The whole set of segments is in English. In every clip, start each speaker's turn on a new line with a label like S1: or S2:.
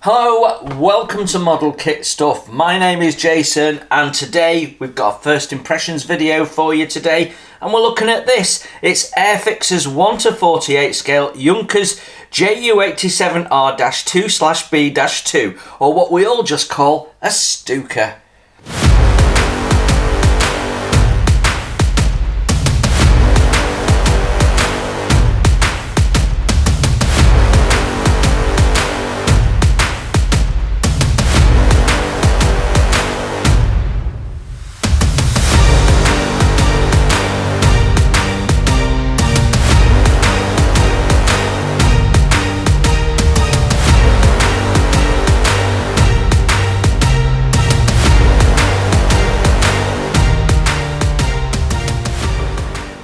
S1: Hello, welcome to Model Kit Stuff. My name is Jason and today we've got a first impressions video for you today and we're looking at this. It's Airfix's 1:48 scale Junkers JU87R-2/B-2 or what we all just call a Stuka.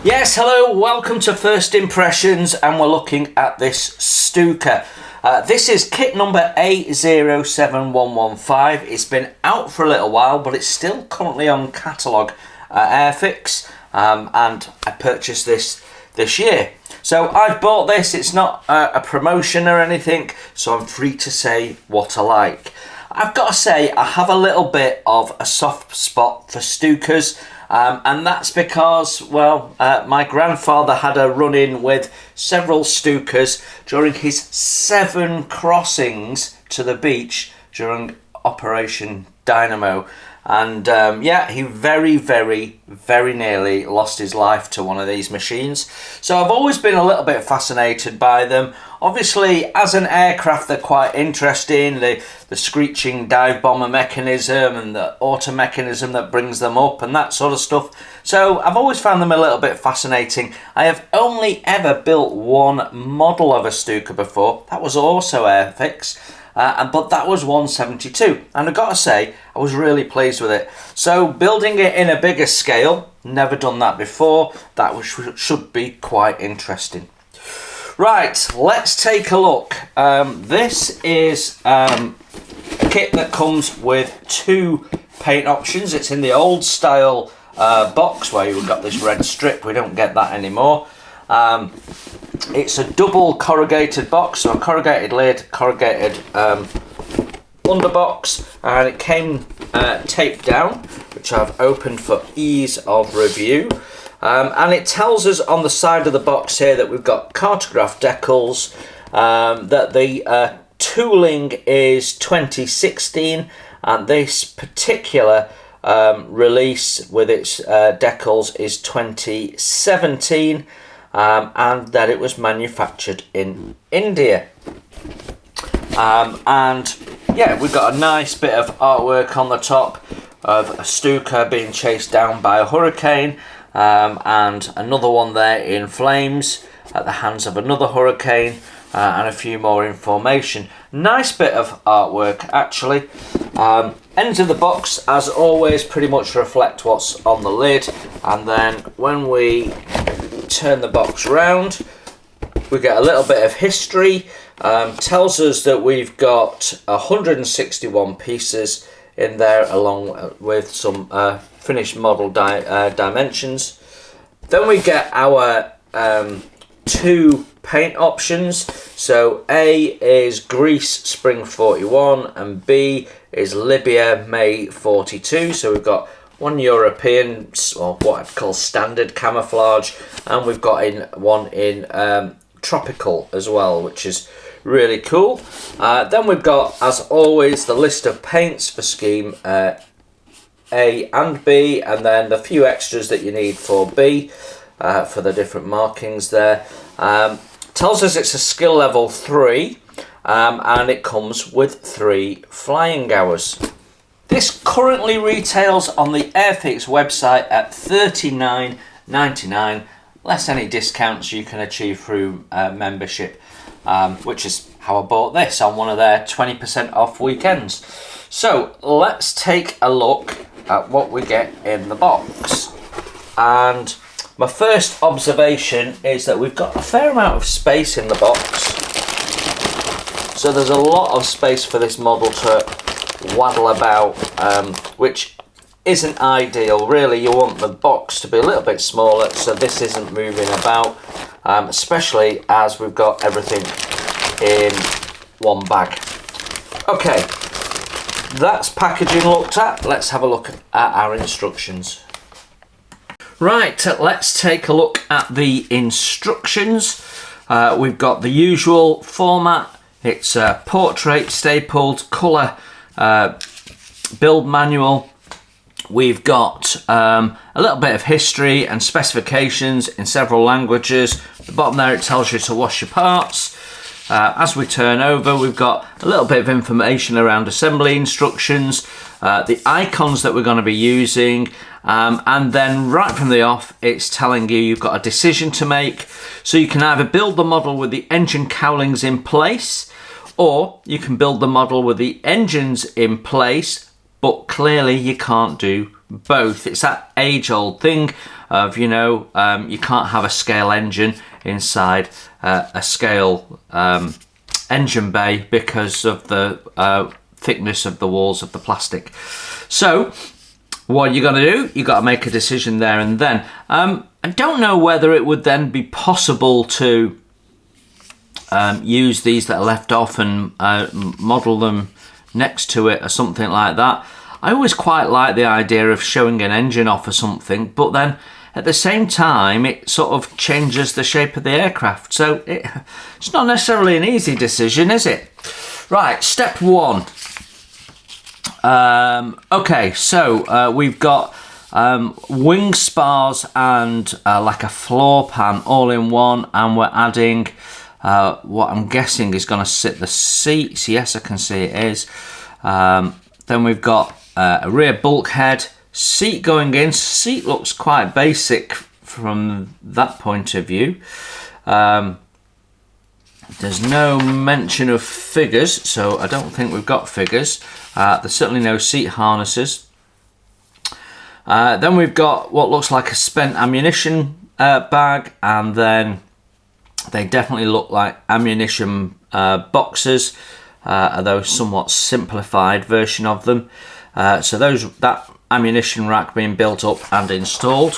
S1: Yes, hello, welcome to First Impressions and we're looking at this Stuka. This is kit number A07115. It's been out for a little while but it's still currently on catalogue at Airfix and I purchased this year. So I've bought this, it's not a promotion or anything, so I'm free to say what I like. I've got to say I have a little bit of a soft spot for Stukas. And that's because, well, my grandfather had a run-in with several Stukas during his 7 crossings to the beach during Operation Dynamo. And yeah, he very nearly lost his life to one of these machines. So I've always been a little bit fascinated by them. Obviously, as an aircraft, they're quite interesting. The screeching dive bomber mechanism and the auto mechanism that brings them up and that sort of stuff. So I've always found them a little bit fascinating. I have only ever built one model of a Stuka before. That was also Airfix. But that was 172 and I've got to say I was really pleased with it. So building it in a bigger scale, never done that before, that should be quite interesting. Right, let's take a look. This is a kit that comes with 2 paint options. It's in the old style box where you've got this red strip. We don't get that anymore. It's a double corrugated box, so a corrugated lid, corrugated underbox, and it came taped down, which I've opened for ease of review. And it tells us on the side of the box here that we've got cartograph decals, that the tooling is 2016, and this particular release with its decals is 2017. And that it was manufactured in India. And yeah, we've got a nice bit of artwork on the top of a Stuka being chased down by a hurricane, and another one there in flames at the hands of another hurricane, and a few more information. Nice bit of artwork actually. Ends of the box, as always, pretty much reflect what's on the lid, and then when we turn the box round we get a little bit of history. Tells us that we've got 161 pieces in there along with some finished model dimensions. Then we get our 2 paint options. So A is Greece Spring 41 and B is Libya May 42. So we've got one European, or what I'd call standard camouflage, and we've got one in tropical as well, which is really cool. Then we've got, as always, the list of paints for scheme A and B, and then the few extras that you need for B, for the different markings there. Tells us it's a skill level 3, and it comes with 3 flying hours. This currently retails on the Airfix website at $39.99, less any discounts you can achieve through membership, which is how I bought this on one of their 20% off weekends. So let's take a look at what we get in the box. And my first observation is that we've got a fair amount of space in the box. So there's a lot of space for this model to waddle about, which isn't ideal. Really, you want the box to be a little bit smaller so this isn't moving about, especially as we've got everything in one bag. Okay, that's packaging looked at. Let's have a look at our instructions. Right, let's take a look at the instructions. We've got the usual format. It's portrait, stapled, colour, build manual. We've got a little bit of history and specifications in several languages. At the bottom there it tells you to wash your parts. As we turn over, we've got a little bit of information around assembly instructions, the icons that we're going to be using, and then right from the off it's telling you you've got a decision to make. So you can either build the model with the engine cowlings in place, or you can build the model with the engines in place, but clearly you can't do both. It's that age-old thing of, you know, you can't have a scale engine inside a scale engine bay because of the thickness of the walls of the plastic. So what you're going to do, you've got to make a decision there and then. I don't know whether it would then be possible to use these that are left off and model them next to it or something like that. I always quite like the idea of showing an engine off or something, but then at the same time it sort of changes the shape of the aircraft, so it's not necessarily an easy decision, is it? Right, step one. Okay, so we've got wing spars and like a floor pan all in one, and we're adding what I'm guessing is going to sit the seats. Yes, I can see it is. Then we've got a rear bulkhead, seat going in. Seat looks quite basic from that point of view. There's no mention of figures, so I don't think we've got figures. There's certainly no seat harnesses. Then we've got what looks like a spent ammunition bag, and then they definitely look like ammunition boxes, although somewhat simplified version of them. So that ammunition rack being built up and installed.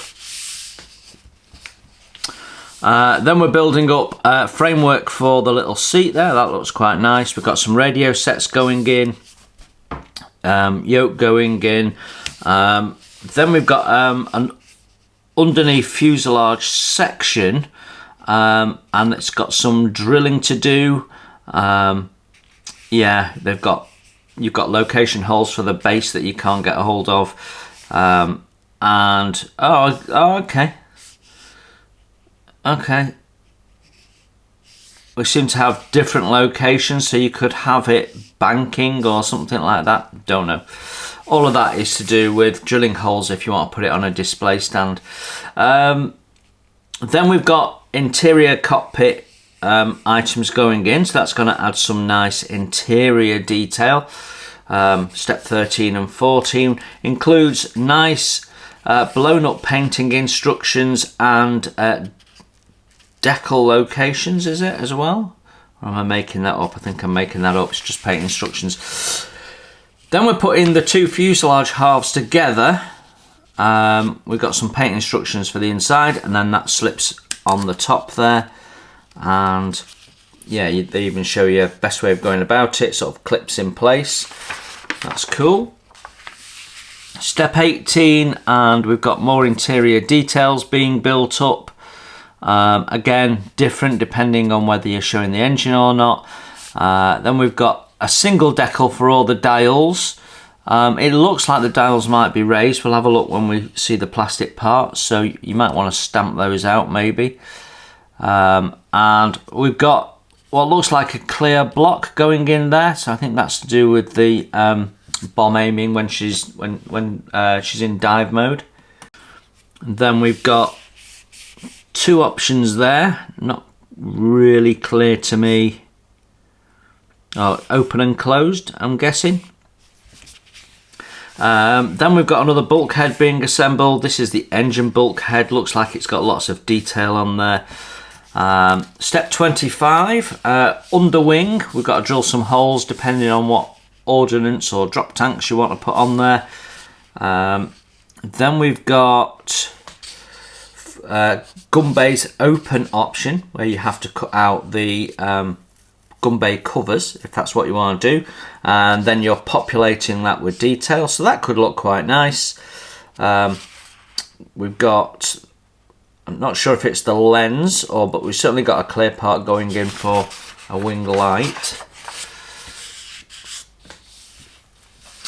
S1: Then we're building up framework for the little seat there. That looks quite nice. We've got some radio sets going in, yoke going in. Then we've got an underneath fuselage section, and it's got some drilling to do. Yeah, you've got location holes for the base that you can't get a hold of, and okay, we seem to have different locations, so you could have it banking or something like that, don't know. All of that is to do with drilling holes if you want to put it on a display stand. Then we've got interior cockpit items going in, so that's going to add some nice interior detail. Step 13 and 14 includes nice blown up painting instructions and decal locations, is it, as well? Or am I making that up? I think I'm making that up. It's just paint instructions. Then we're putting the two fuselage halves together. We've got some paint instructions for the inside, and then that slips on the top there. And yeah, they even show you the best way of going about it, sort of clips in place. That's cool. Step 18, and we've got more interior details being built up. Again, different depending on whether you're showing the engine or not. Then we've got a single decal for all the dials. It looks like the dials might be raised. We'll have a look when we see the plastic parts, so you might want to stamp those out maybe. And we've got what looks like a clear block going in there, so I think that's to do with the bomb aiming when she's in dive mode. And then we've got two options there, not really clear to me. Oh, open and closed, I'm guessing. Then we've got another bulkhead being assembled. This is the engine bulkhead. Looks like it's got lots of detail on there. Step 25, underwing. We've got to drill some holes depending on what ordnance or drop tanks you want to put on there. Then we've got gun base open option, where you have to cut out the gun bay covers, if that's what you want to do, and then you're populating that with detail, so that could look quite nice. We've got, I'm not sure if it's the lens, but we've certainly got a clear part going in for a wing light.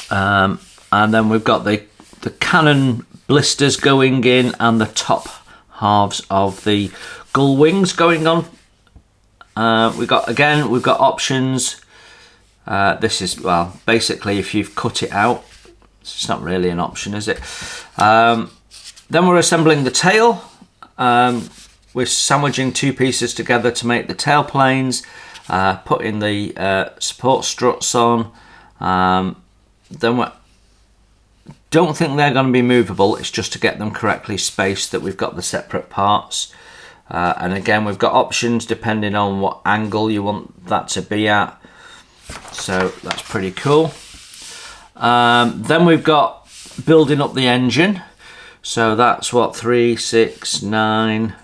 S1: And then we've got the cannon blisters going in, and the top halves of the gull wings going on. We've got options. This is, well, basically if you've cut it out, it's not really an option, is it? Then we're assembling the tail. We're sandwiching two pieces together to make the tail planes, putting the support struts on. Then we don't think they're going to be movable, it's just to get them correctly spaced that we've got the separate parts. And again, we've got options depending on what angle you want that to be at. So that's pretty cool. Then we've got building up the engine. So that's what, 3, 6, 9,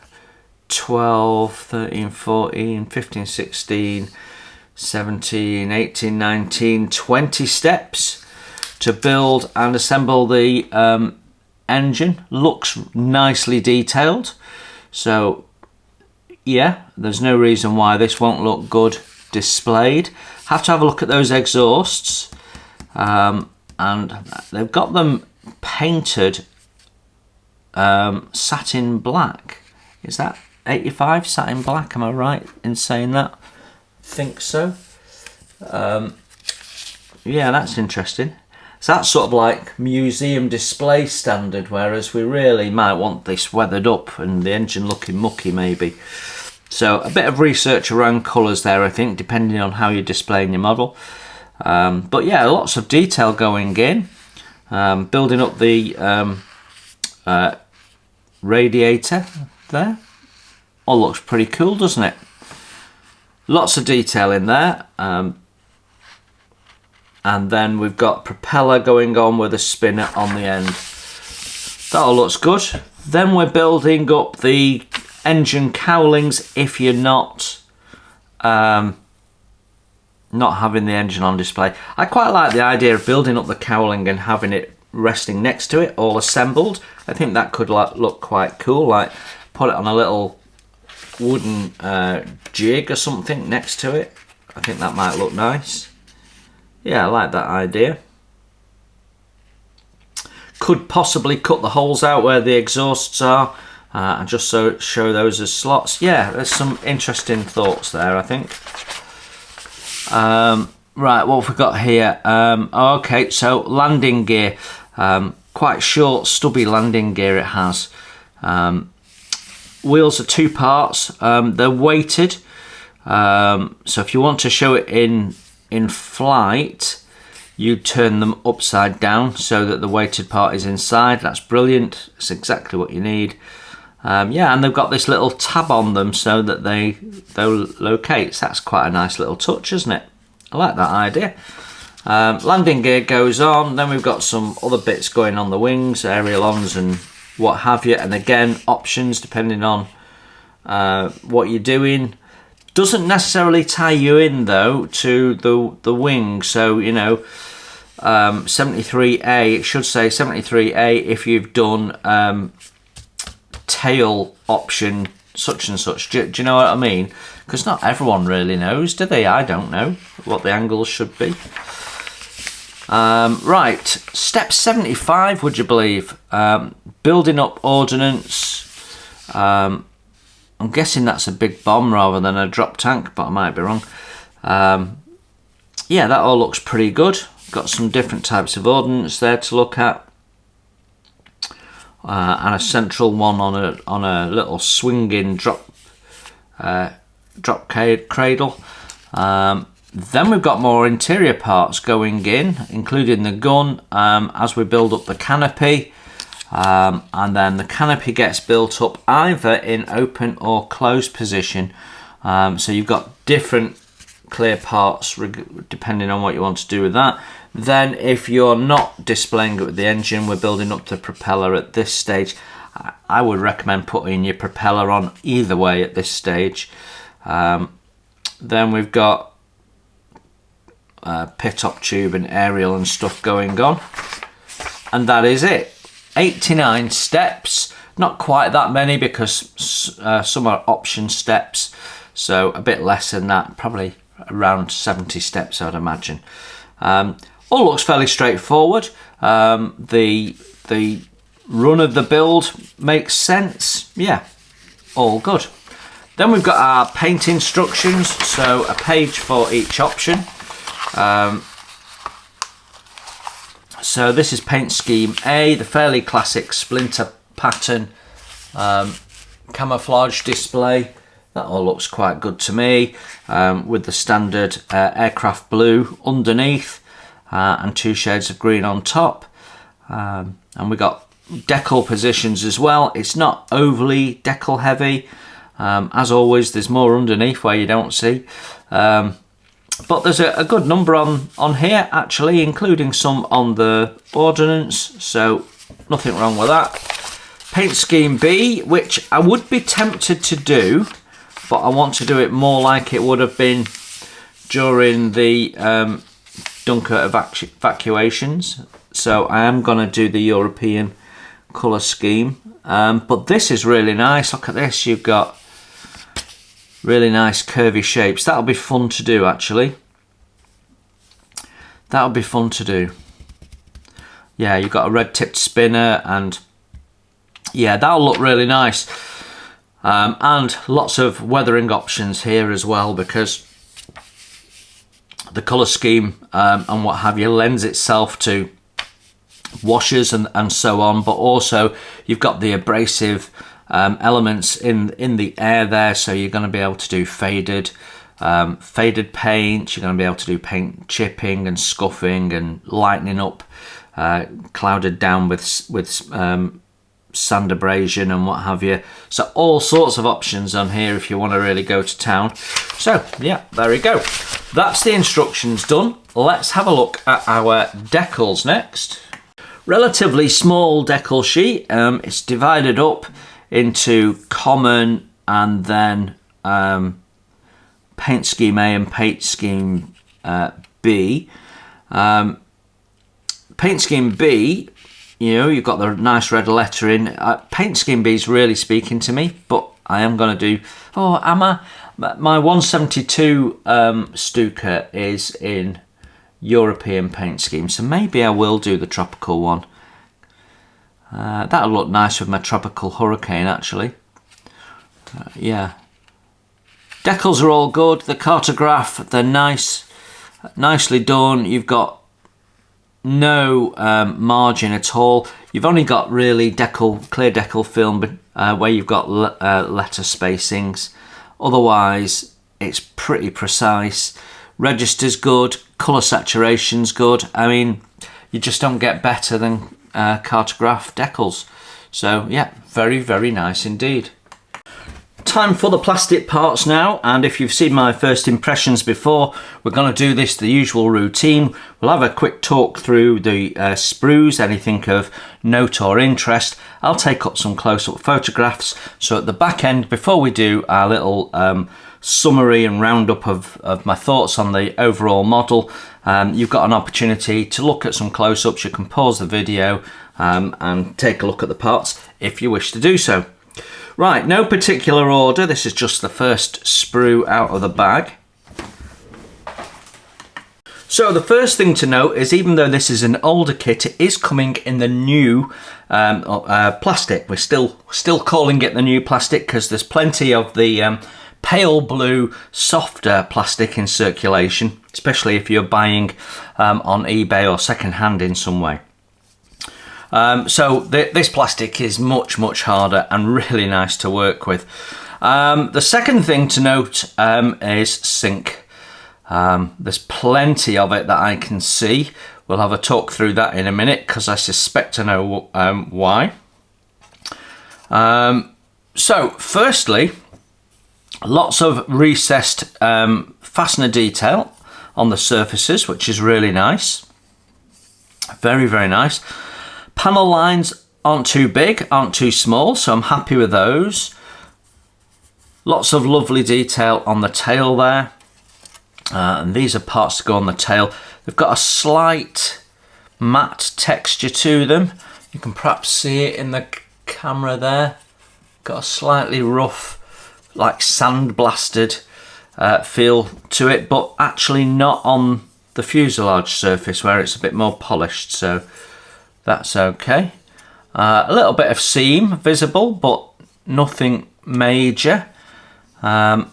S1: 12, 13, 14, 15, 16, 17, 18, 19, 20 steps to build and assemble the engine. Looks nicely detailed. So yeah, there's no reason why this won't look good displayed. Have to have a look at those exhausts. And they've got them painted satin black. Is that 85 satin black? Am I right in saying that? I think so. Yeah, that's interesting. So that's sort of like museum display standard, whereas we really might want this weathered up and the engine looking mucky maybe. So a bit of research around colours there, I think, depending on how you're displaying your model. But yeah, lots of detail going in. Building up the radiator there. All looks pretty cool, doesn't it? Lots of detail in there. And then we've got propeller going on with a spinner on the end. That all looks good. Then we're building up the engine cowlings if you're not having the engine on display. I quite like the idea of building up the cowling and having it resting next to it, all assembled. I think that could look quite cool, like put it on a little wooden jig or something next to it. I think that might look nice. Yeah, I like that idea. Could possibly cut the holes out where the exhausts are and just show those as slots. Yeah, there's some interesting thoughts there, I think. Right, what have we got here? Okay, so landing gear. Quite short, stubby landing gear it has. Wheels are 2 parts. They're weighted. So if you want to show it in flight, you turn them upside down so that the weighted part is inside. That's brilliant. It's exactly what you need. Yeah, and they've got this little tab on them so that they'll locate. So that's quite a nice little touch, isn't it? I like that idea. Landing gear goes on. Then we've got some other bits going on the wings, ailerons and what have you. And again, options depending on what you're doing. Doesn't necessarily tie you in though to the wing. So, you know, 73A, it should say 73A if you've done tail option such and such. Do you know what I mean? Because not everyone really knows, do they? I don't know what the angles should be. Right, step 75, would you believe? Building up ordnance. I'm guessing that's a big bomb rather than a drop tank, but I might be wrong. Yeah, that all looks pretty good. Got some different types of ordnance there to look at. And a central one on a little swinging drop cradle. Then we've got more interior parts going in, including the gun, as we build up the canopy. And then the canopy gets built up either in open or closed position. So you've got different clear parts depending on what you want to do with that. Then if you're not displaying it with the engine, we're building up the propeller at this stage. I would recommend putting your propeller on either way at this stage. Then we've got pit-top tube and aerial and stuff going on. And that is it. 89 steps. Not quite that many because some are option steps. So a bit less than that. Probably around 70 steps, I'd imagine. All looks fairly straightforward. The run of the build makes sense. Yeah, all good. Then we've got our paint instructions, so a page for each option. So this is paint scheme A, the fairly classic splinter pattern camouflage display. That all looks quite good to me, with the standard aircraft blue underneath and 2 shades of green on top. And we got decal positions as well. It's not overly decal heavy. As always, there's more underneath where you don't see. But there's a good number on here, actually, including some on the ordnance, so nothing wrong with that. Paint scheme B, which I would be tempted to do, but I want to do it more like it would have been during the Dunkirk evacuations. So I am going to do the European colour scheme. But this is really nice. Look at this. You've got really nice curvy shapes. That'll be fun to do, actually. That'll be fun to do. Yeah, you've got a red tipped spinner, and yeah, that'll look really nice. And lots of weathering options here as well, because the colour scheme and what have you lends itself to washers and so on, but also you've got the abrasive elements in the air there, so you're going to be able to do faded paint. You're going to be able to do paint chipping and scuffing and lightening up, clouded down with sand abrasion and what have you. So all sorts of options on here if you want to really go to town. So yeah, there we go. That's the instructions done. Let's have a look at our decals next. Relatively small decal sheet. It's divided up into common and then paint scheme A and paint scheme B. Paint scheme B, you know, you've got the nice red lettering. Paint scheme B is really speaking to me, but I am going to do... Oh, am I? My 172 Stuka is in European paint scheme, so maybe I will do the tropical one. That'll look nice with my tropical hurricane, actually. Yeah. Decals are all good. The cartograph, they're nice, nicely done. You've got no margin at all. You've only got really clear decal film where you've got letter spacings. Otherwise, it's pretty precise. Register's good. Colour saturation's good. I mean, you just don't get better than cartograph decals. So yeah, very, very nice indeed. Time for the plastic parts now, and if you've seen my first impressions before, we're going to do this the usual routine. We'll have a quick talk through the sprues, anything of note or interest. I'll take up some close-up photographs, so at the back end, before we do our little summary and roundup of my thoughts on the overall model, you've got an opportunity to look at some close-ups. You can pause the video and take a look at the parts if you wish to do so. Right, no particular order. This is just the first sprue out of the bag. So the first thing to note is, even though this is an older kit, it is coming in the new plastic. We're still calling it the new plastic because there's plenty of the pale blue, softer plastic in circulation, especially if you're buying on eBay or second-hand in some way. So this plastic is much, much harder and really nice to work with. The second thing to note is sink. There's plenty of it that I can see. We'll have a talk through that in a minute because I suspect I know why. So firstly, lots of recessed fastener detail on the surfaces, which is really nice. Very, very nice. Panel lines aren't too big, aren't too small, so I'm happy with those. Lots of lovely detail on the tail there. And these are parts to go on the tail. They've got a slight matte texture to them. You can perhaps see it in the camera there. Got a slightly rough, like sandblasted feel to it, but actually not on the fuselage surface where it's a bit more polished, so that's okay. A little bit of seam visible, but nothing major. And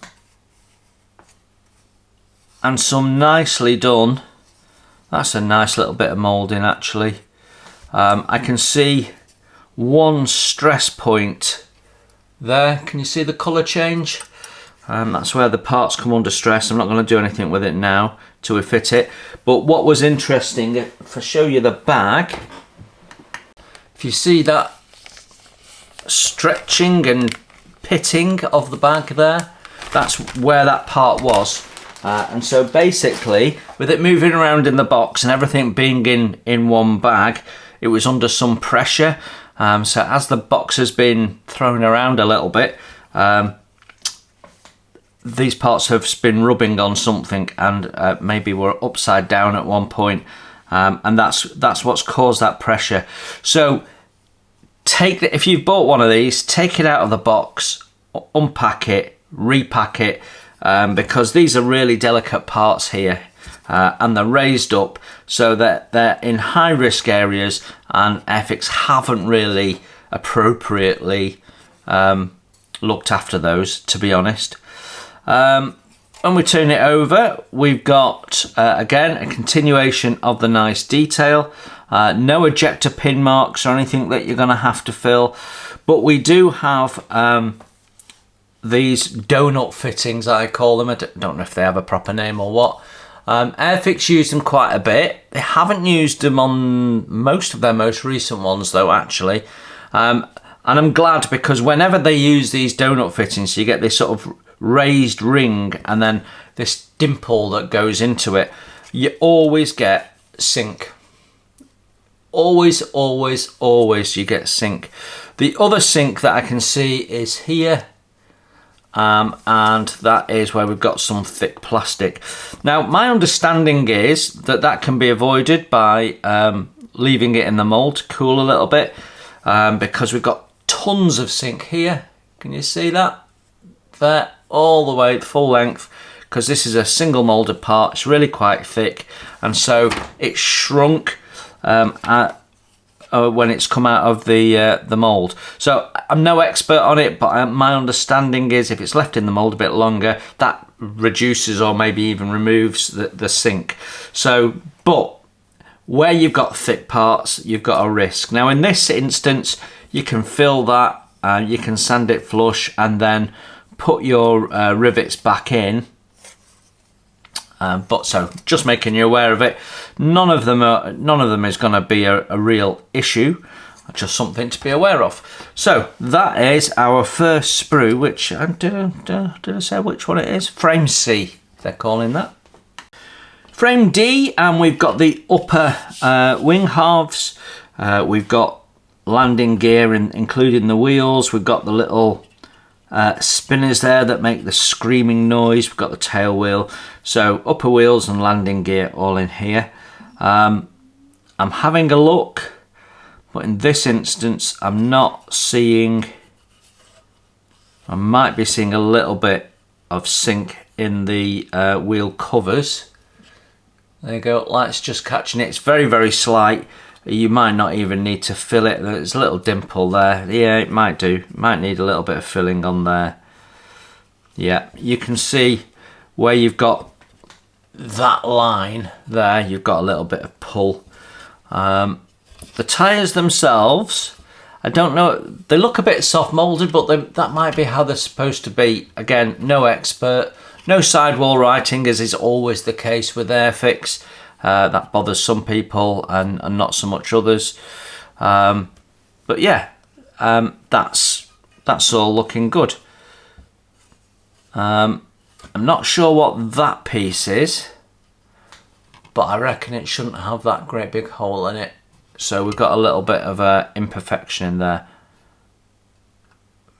S1: some nicely done. That's a nice little bit of moulding actually. I can see one stress point there. Can you see the colour change? That's where the parts come under stress. I'm not going to do anything with it now till we fit it. But what was interesting, if I show you the bag, if you see that stretching and pitting of the bag there, that's where that part was. And so basically, with it moving around in the box and everything being in one bag, it was under some pressure. So as the box has been thrown around a little bit, these parts have been rubbing on something and maybe were upside down at one point, and that's what's caused that pressure. So if you've bought one of these, take it out of the box, unpack it, repack it, because these are really delicate parts here, and they're raised up so that they're in high risk areas, and Airfix haven't really appropriately looked after those, to be honest. When we turn it over, we've got again a continuation of the nice detail. No ejector pin marks or anything that you're going to have to fill, but we do have these donut fittings, I call them. I don't know if they have a proper name or what. Airfix used them quite a bit. They haven't used them on most of their most recent ones though, actually. And I'm glad, because whenever they use these donut fittings, you get this sort of raised ring and then this dimple that goes into it. You always get sink. Always, always, always you get sink. The other sink that I can see is here. And that is where we've got some thick plastic. Now, my understanding is that that can be avoided by leaving it in the mould to cool a little bit, because we've got tons of sink here. Can you see that? There, all the way, full length, because this is a single moulded part. It's really quite thick, and so it's shrunk when it's come out of the mould. So I'm no expert on it, but my understanding is if it's left in the mould a bit longer, that reduces or maybe even removes the sink. So, but where you've got thick parts, you've got a risk. Now in this instance, you can fill that, you can sand it flush, and then put your rivets back in. But so just making you aware of it. None of them is going to be a real issue. Just something to be aware of. So that is our first sprue, which did I say which one it is? Frame C, they're calling that. Frame D, and we've got the upper wing halves. We've got landing gear, including the wheels. We've got the little spinners there that make the screaming noise. We've got the tail wheel. So upper wheels and landing gear all in here. I'm having a look, but in this instance I'm not seeing, I might be seeing a little bit of sink in the wheel covers. There you go, light's just catching it. It's very, very slight. You might not even need to fill it. There's a little dimple there. Yeah, it might do. Might need a little bit of filling on there. Yeah, you can see where you've got that line there, you've got a little bit of pull. The tyres themselves, I don't know, they look a bit soft moulded, but that might be how they're supposed to be. Again, no expert. No sidewall writing, as is always the case with Airfix. That bothers some people and not so much others. But yeah, that's all looking good. I'm not sure what that piece is, but I reckon it shouldn't have that great big hole in it. So we've got a little bit of imperfection in there.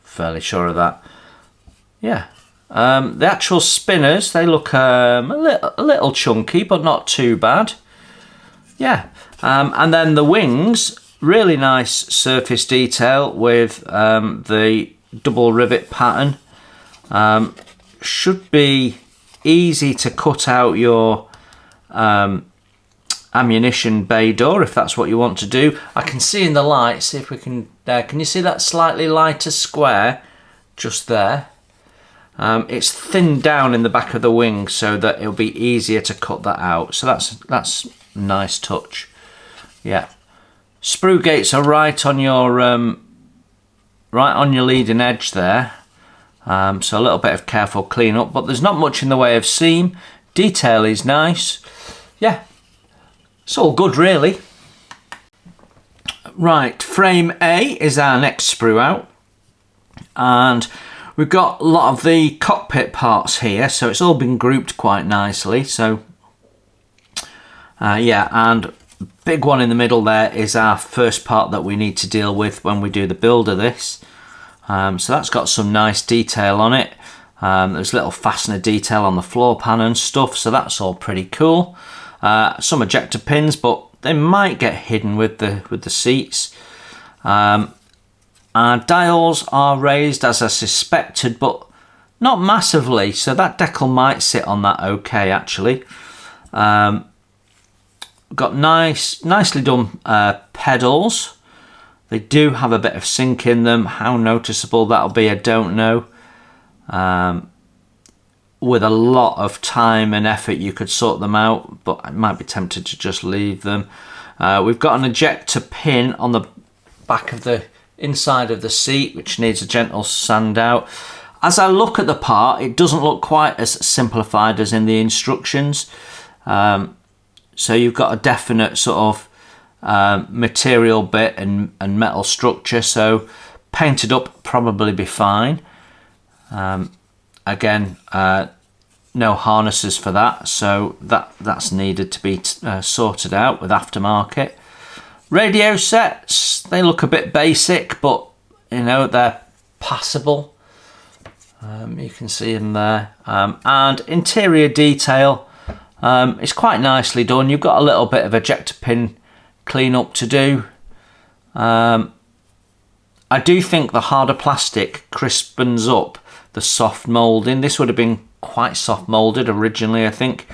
S1: Fairly sure of that. Yeah, The actual spinners, they look a little chunky, but not too bad. Yeah, and then the wings, really nice surface detail with the double rivet pattern. Should be easy to cut out your ammunition bay door if that's what you want to do. I can see in the light, see if we can, can you see that slightly lighter square just there? It's thinned down in the back of the wing so that it'll be easier to cut that out. So that's a nice touch. Yeah, sprue gates are right on your leading edge there. So a little bit of careful clean up, but there's not much in the way of seam. Detail is nice. Yeah, it's all good really. Right, frame A is our next sprue out, and we've got a lot of the cockpit parts here, so it's all been grouped quite nicely. So yeah, and big one in the middle there is our first part that we need to deal with when we do the build of this. So that's got some nice detail on it. There's a little fastener detail on the floor pan and stuff, so that's all pretty cool. Some ejector pins, but they might get hidden with the seats. Our dials are raised as I suspected, but not massively, so that decal might sit on that okay actually. Got nicely done pedals. They do have a bit of sink in them. How noticeable that'll be, I don't know. With a lot of time and effort you could sort them out, but I might be tempted to just leave them. We've got an ejector pin on the back of the inside of the seat, which needs a gentle sand out. As I look at the part, it doesn't look quite as simplified as in the instructions. So you've got a definite sort of material bit and metal structure, so painted up probably be fine. Again, no harnesses for that, so that's needed to be sorted out with aftermarket. Radio sets, they look a bit basic, but you know, they're passable. You can see them there. And interior detail, it's quite nicely done. You've got a little bit of ejector pin clean up to do. I do think the harder plastic crispens up the soft moulding. This would have been quite soft moulded originally, I think.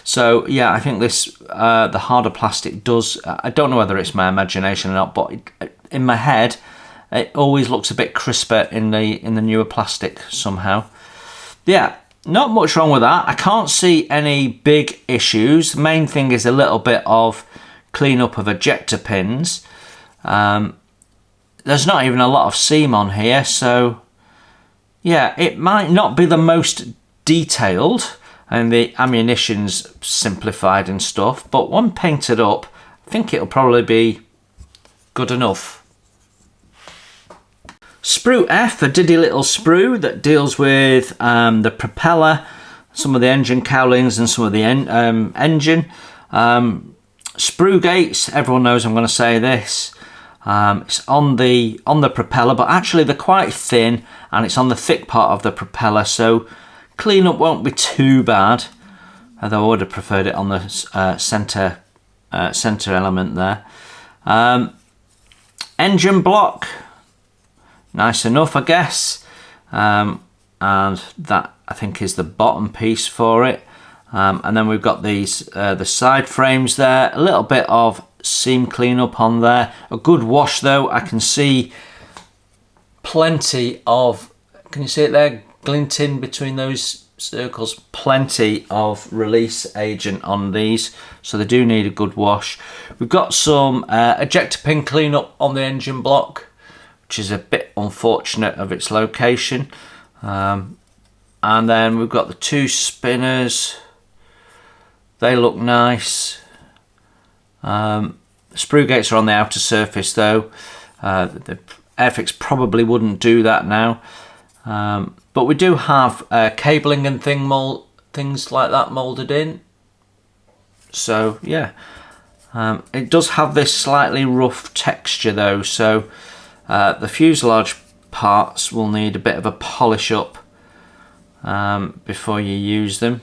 S1: So yeah, I think this the harder plastic does. I don't know whether it's my imagination or not, but in my head, it always looks a bit crisper in the newer plastic somehow. Yeah, not much wrong with that. I can't see any big issues. The main thing is a little bit of clean up of ejector pins. There's not even a lot of seam on here, so yeah, it might not be the most detailed and the ammunition's simplified and stuff, but when painted up, I think it'll probably be good enough. Sprue F, a diddy little sprue that deals with the propeller, some of the engine cowlings and some of the engine. Sprue gates, everyone knows I'm going to say this. It's on the propeller, but actually they're quite thin and it's on the thick part of the propeller, so cleanup won't be too bad, although I would have preferred it on the center element there. Engine block, nice enough, I guess, and that I think is the bottom piece for it. And then we've got these the side frames there, a little bit of seam cleanup on there, a good wash though. I can see plenty of, can you see it there, glinting between those circles, plenty of release agent on these, so they do need a good wash. We've got some ejector pin cleanup on the engine block, which is a bit unfortunate of its location. And then we've got the two spinners, they look nice. Sprue gates are on the outer surface though. The Airfix probably wouldn't do that now. But we do have cabling and things like that moulded in. So yeah, it does have this slightly rough texture though, so the fuselage parts will need a bit of a polish up. before you use them.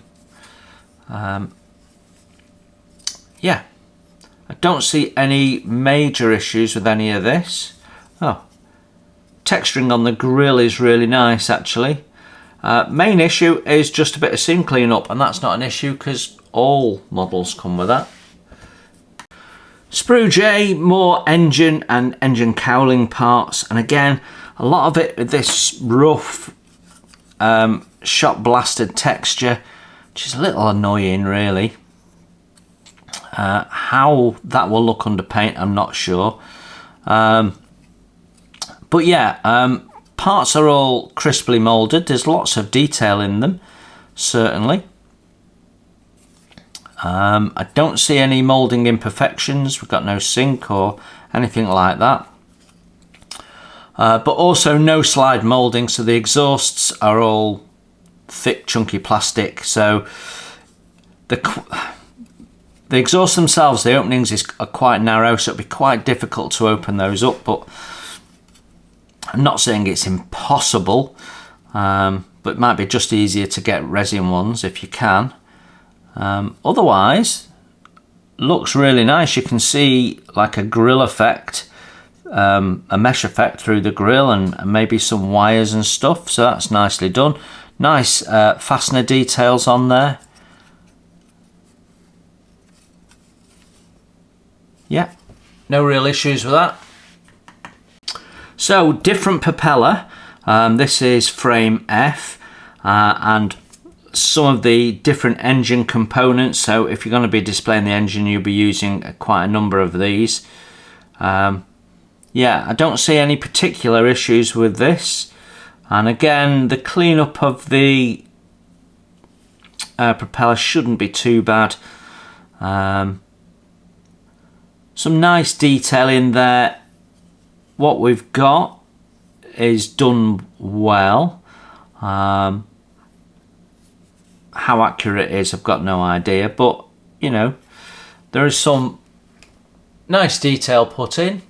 S1: Yeah, I don't see any major issues with any of this. Oh, texturing on the grill is really nice actually. Main issue is just a bit of seam cleanup, and that's not an issue because all models come with that. Sprue J, more engine and engine cowling parts, and again a lot of it with this rough shot blasted texture, which is a little annoying really. How that will look under paint I'm not sure, but yeah, parts are all crisply moulded. There's lots of detail in them, certainly. I don't see any moulding imperfections. We've got no sink or anything like that, but also no slide moulding, so the exhausts are all thick chunky plastic, so the exhausts themselves, the openings are quite narrow, so it'll be quite difficult to open those up, but I'm not saying it's impossible, but it might be just easier to get resin ones if you can. Otherwise, looks really nice. You can see like a grill effect, a mesh effect through the grill, and maybe some wires and stuff, so that's nicely done. Nice fastener details on there. Yeah, no real issues with that. So, different propeller. This is frame F, and some of the different engine components. So if you're going to be displaying the engine, you'll be using quite a number of these. Yeah, I don't see any particular issues with this. And again, the cleanup of the propeller shouldn't be too bad. Some nice detail in there. What we've got is done well. How accurate it is, I've got no idea, but you know, there is some nice detail put in,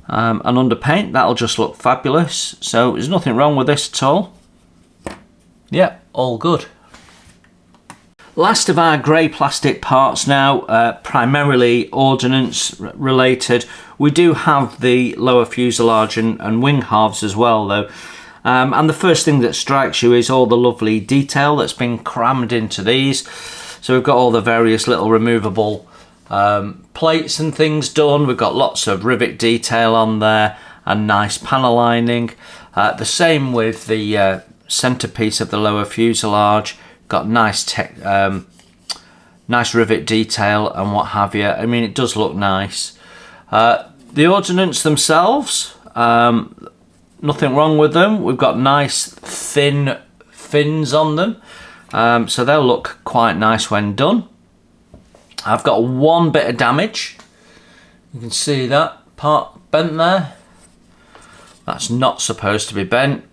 S1: and under paint that'll just look fabulous. So there's nothing wrong with this at all. Yeah, all good. Last of our grey plastic parts now, primarily ordnance related. We do have the lower fuselage and wing halves as well though. And the first thing that strikes you is all the lovely detail that's been crammed into these. So we've got all the various little removable plates and things done. We've got lots of rivet detail on there and nice panel lining. The same with the centerpiece of the lower fuselage. Got nice nice rivet detail and what have you. I mean, it does look nice. The ordnance themselves, nothing wrong with them. We've got nice thin fins on them, so they'll look quite nice when done. I've got one bit of damage. You can see that part bent there. That's not supposed to be bent.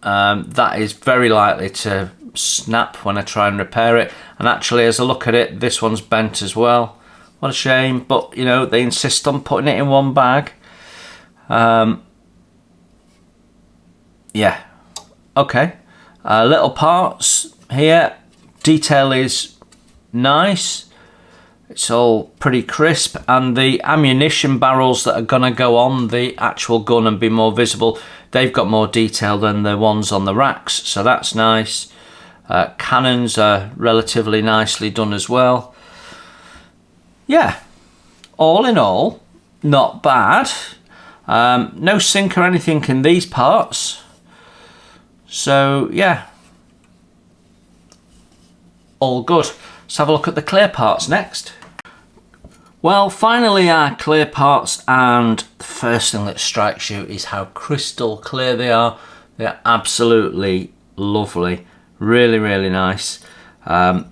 S1: That is very likely to snap when I try and repair it, and actually as I look at it, this one's bent as well. What a shame, but you know, they insist on putting it in one bag. Yeah, okay. Little parts here. Detail is nice. It's all pretty crisp, and the ammunition barrels that are gonna go on the actual gun and be more visible, they've got more detail than the ones on the racks, so that's nice. Cannons are relatively nicely done as well. Yeah, all in all, not bad. No sink or anything in these parts. So yeah, all good. Let's have a look at the clear parts next. Well, finally our clear parts, and the first thing that strikes you is how crystal clear they are. They're absolutely lovely. Really, really nice. As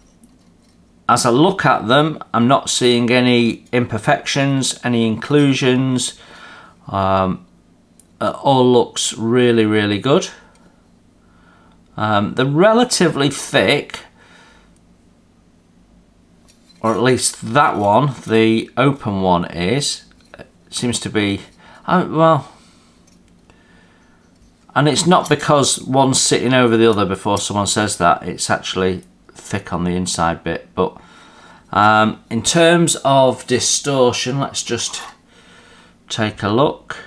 S1: I look at them, I'm not seeing any imperfections, any inclusions. It all looks really, really good. They're relatively thick, or at least that one, the open one is. It seems to be, well, And it's not because one's sitting over the other before someone says that. It's actually thick on the inside bit. But in terms of distortion, let's just take a look.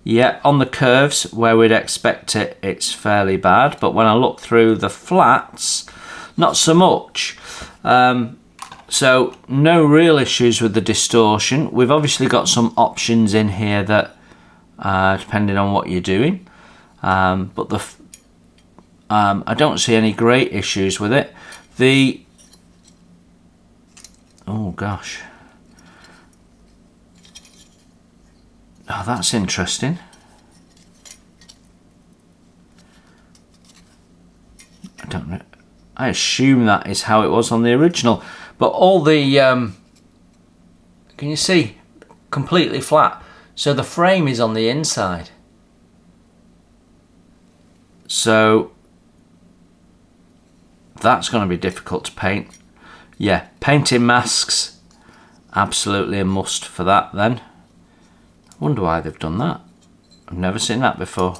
S1: Yeah, on the curves where we'd expect it, it's fairly bad. But when I look through the flats, not so much. So no real issues with the distortion. We've obviously got some options in here that, depending on what you're doing. But I don't see any great issues with it. Oh gosh. Oh, that's interesting. I don't know. I assume that is how it was on the original. But all the, can you see? Completely flat. So the frame is on the inside. So that's going to be difficult to paint. Yeah, painting masks, absolutely a must for that then. I wonder why they've done that. I've never seen that before.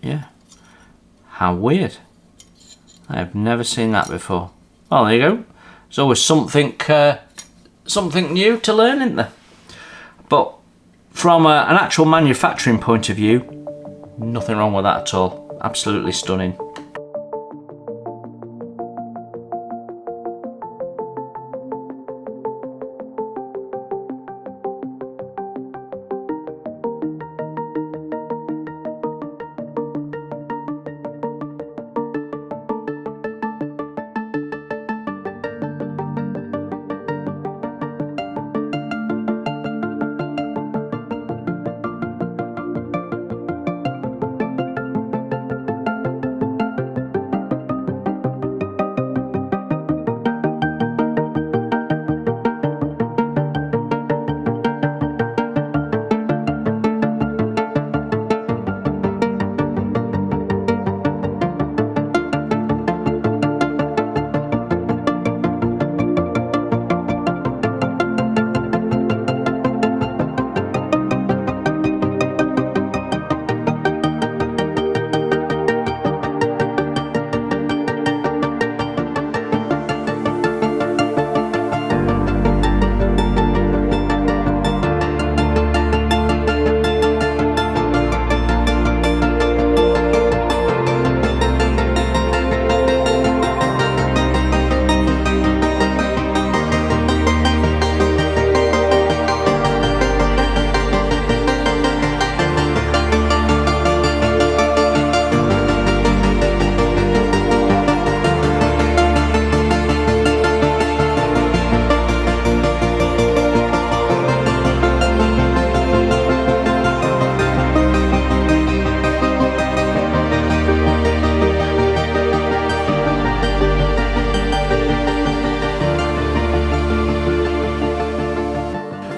S1: Yeah, how weird. I have never seen that before. Well, there you go. There's always something new to learn, isn't there? But from an actual manufacturing point of view, nothing wrong with that at all. Absolutely stunning.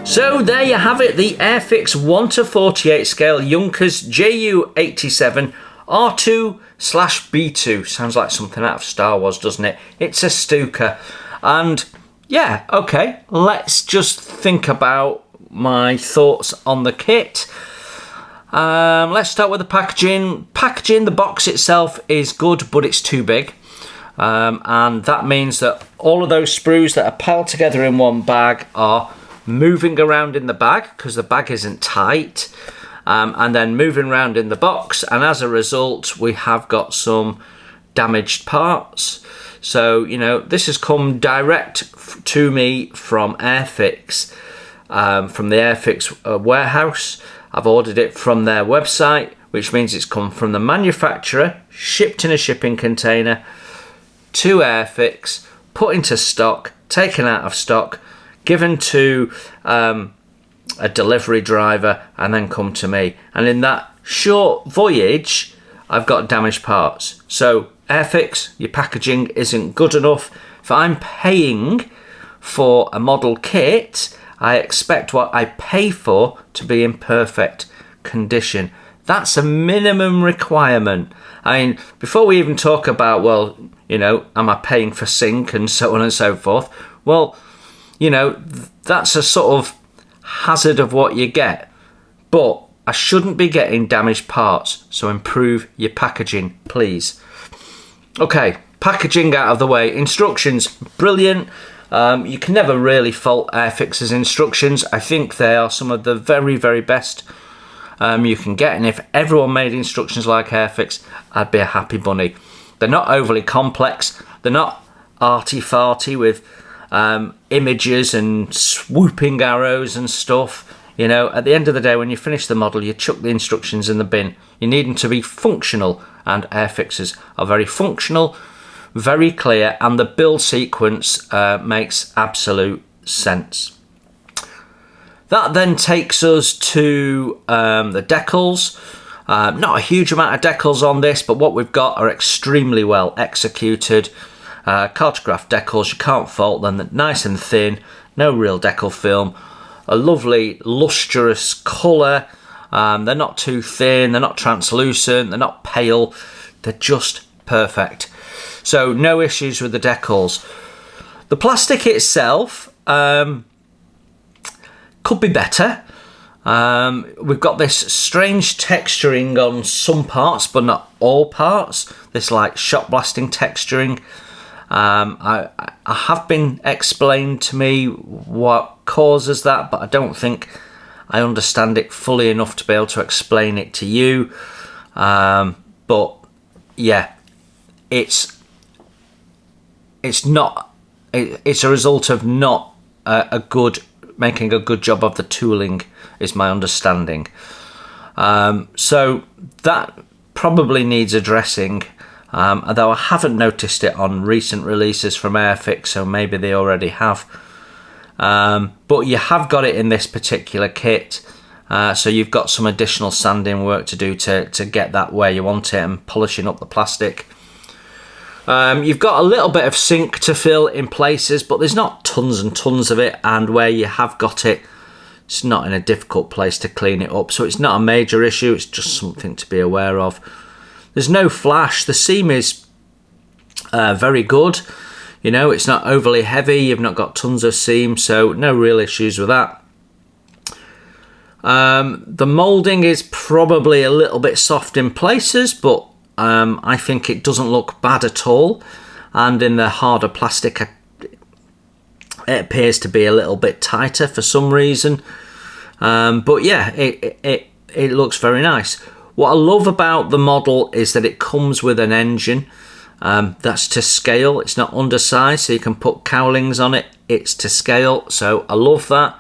S1: So there you have it, the Airfix 1:48 scale Junkers JU87 R2/B2. Sounds like something out of Star Wars, doesn't it? It's a Stuka. And yeah, okay, let's just think about my thoughts on the kit. Let's start with the packaging. The box itself is good, but it's too big. And that means that all of those sprues that are piled together in one bag are moving around in the bag because the bag isn't tight, and then moving around in the box, and as a result we have got some damaged parts. So, you know, this has come direct to me from Airfix, from the Airfix warehouse. I've ordered it from their website, which means it's come from the manufacturer, shipped in a shipping container to Airfix, put into stock, taken out of stock, given to a delivery driver, and then come to me. And in that short voyage, I've got damaged parts. So Airfix, your packaging isn't good enough. If I'm paying for a model kit, I expect what I pay for to be in perfect condition. That's a minimum requirement. I mean, before we even talk about, well, you know, am I paying for sync and so on and so forth? Well, you know, that's a sort of hazard of what you get. but I shouldn't be getting damaged parts, so improve your packaging, please. Okay, packaging out of the way. Instructions, brilliant. You can never really fault Airfix's instructions. I think they are some of the very, very best you can get, and if everyone made instructions like Airfix, I'd be a happy bunny. They're not overly complex, they're not arty-farty with images and swooping arrows and stuff. You know, at the end of the day, when you finish the model, you chuck the instructions in the bin. You need them to be functional, and Airfixes are very functional, very clear, and the build sequence makes absolute sense. That then takes us to the decals. Not a huge amount of decals on this, but what we've got are extremely well executed. Cartograph decals, you can't fault them. They're nice and thin, no real decal film. A lovely lustrous colour. They're not too thin, they're not translucent, they're not pale. They're just perfect. So no issues with the decals. The plastic itself could be better. We've got this strange texturing on some parts, but not all parts. This like shot blasting texturing. I have been explained to me what causes that, but I don't think I understand it fully enough to be able to explain it to you. But yeah, it's a result of not making a good job of the tooling, is my understanding. So that probably needs addressing. Although I haven't noticed it on recent releases from Airfix, so maybe they already have. But you have got it in this particular kit, so you've got some additional sanding work to do to get that where you want it and polishing up the plastic. You've got a little bit of sink to fill in places, but there's not tons and tons of it, and where you have got it, it's not in a difficult place to clean it up, so it's not a major issue, it's just something to be aware of. There's no flash. The seam is very good. You know, it's not overly heavy. You've not got tons of seam, so no real issues with that. The moulding is probably a little bit soft in places, but I think it doesn't look bad at all. And in the harder plastic, it appears to be a little bit tighter for some reason. But yeah, it looks very nice. What I love about the model is that it comes with an engine that's to scale. It's not undersized, so you can put cowlings on it. It's to scale, so I love that.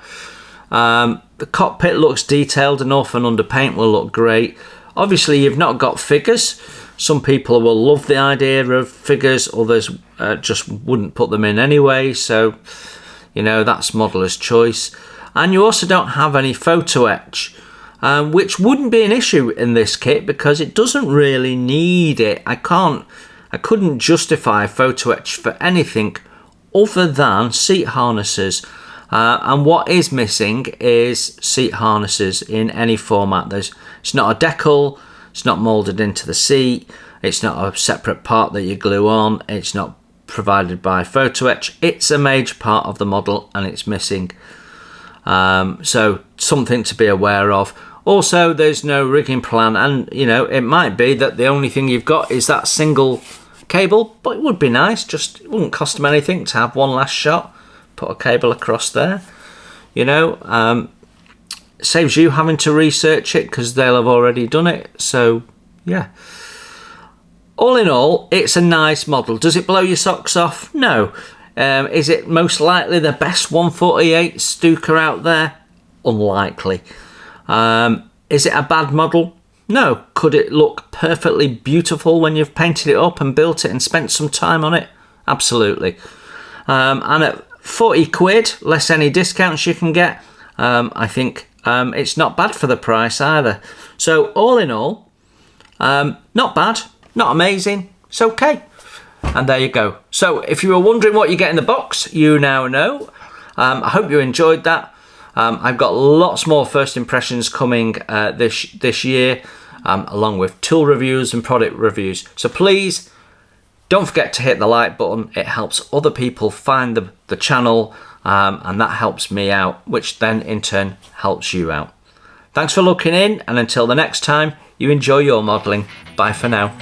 S1: The cockpit looks detailed enough, and underpaint will look great. Obviously, you've not got figures. Some people will love the idea of figures, others just wouldn't put them in anyway, so you know, that's modeller's choice. And you also don't have any photo etch. Which wouldn't be an issue in this kit because it doesn't really need it. I couldn't justify photo etch for anything other than seat harnesses. And what is missing is seat harnesses in any format. It's not a decal, it's not moulded into the seat, it's not a separate part that you glue on, it's not provided by photo etch. It's a major part of the model and it's missing. So something to be aware of. Also, there's no rigging plan, and you know, it might be that the only thing you've got is that single cable, but it would be nice, it wouldn't cost them anything to have one last shot, put a cable across there, you know. Saves you having to research it because they'll have already done it. So yeah, all in all, it's a nice model. Does it blow your socks off? No. Is it most likely the best 148 Stuka out there? Unlikely. Is it a bad model? No. Could it look perfectly beautiful when you've painted it up and built it and spent some time on it? Absolutely. And at 40 quid, less any discounts you can get, I think it's not bad for the price either. So all in all, not bad, not amazing, it's okay. And there you go. So if you were wondering what you get in the box, you now know. I hope you enjoyed that. I've got lots more first impressions coming this year, along with tool reviews and product reviews. So please don't forget to hit the like button. It helps other people find the channel, and that helps me out, which then in turn helps you out. Thanks for looking in, and until the next time, you enjoy your modelling. Bye for now.